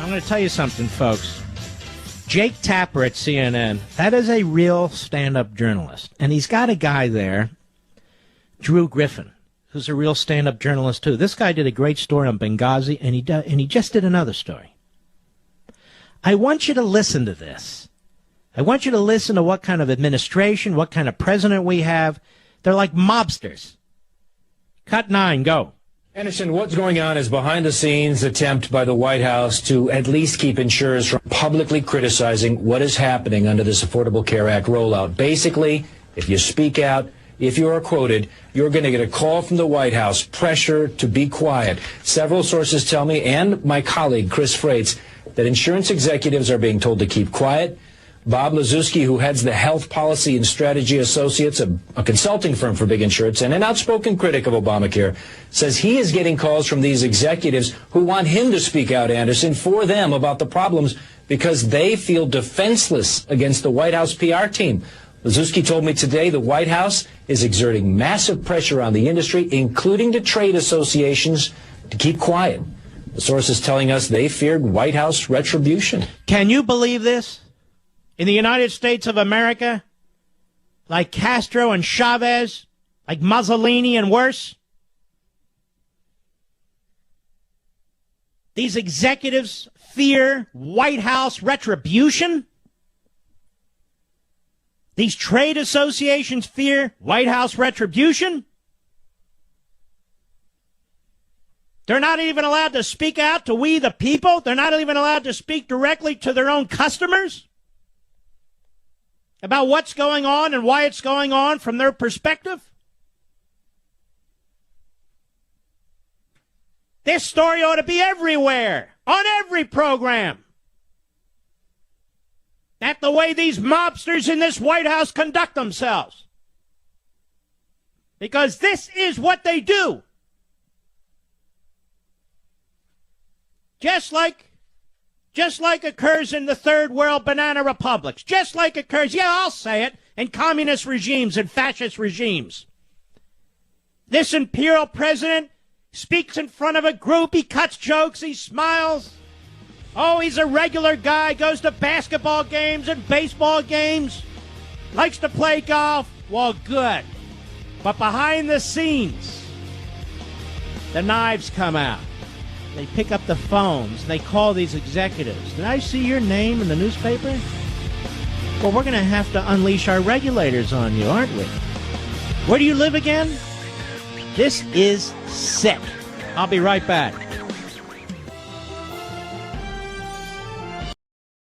I'm going to tell you something, folks. Jake Tapper at CNN, that is a real stand-up journalist. And he's got a guy there, Drew Griffin, who's a real stand-up journalist, too. This guy did a great story on Benghazi, and he just did another story. I want you to listen to this. I want you to listen to what kind of administration, what kind of president we have. They're like mobsters. Cut 9, go. Anderson, what's going on is behind-the-scenes attempt by the White House to at least keep insurers from publicly criticizing what is happening under this Affordable Care Act rollout. Basically, if you speak out, if you are quoted, you're going to get a call from the White House, pressure to be quiet. Several sources tell me, and my colleague Chris Freitz, that insurance executives are being told to keep quiet. Bob Lazuski, who heads the Health Policy and Strategy Associates, a consulting firm for big insurance and an outspoken critic of Obamacare, says he is getting calls from these executives who want him to speak out, Anderson, for them about the problems because they feel defenseless against the White House PR team. Lazuski told me today the White House is exerting massive pressure on the industry, including the trade associations, to keep quiet. The source is telling us they feared White House retribution. Can you believe this? In the United States of America, like Castro and Chavez, like Mussolini and worse, these executives fear White House retribution? These trade associations fear White House retribution? They're not even allowed to speak out to we the people? They're not even allowed to speak directly to their own customers about what's going on and why it's going on from their perspective? This story ought to be everywhere, on every program. That's the way these mobsters in this White House conduct themselves. Because this is what they do. Just like occurs in the third world banana republics. Just like occurs, yeah, I'll say it, in communist regimes and fascist regimes. This imperial president speaks in front of a group, he cuts jokes, he smiles. Oh, he's a regular guy, goes to basketball games and baseball games, likes to play golf. Well, good. But behind the scenes, the knives come out. They pick up the phones. They call these executives. Did I see your name in the newspaper? Well, we're going to have to unleash our regulators on you, aren't we? Where do you live again? This is sick. I'll be right back.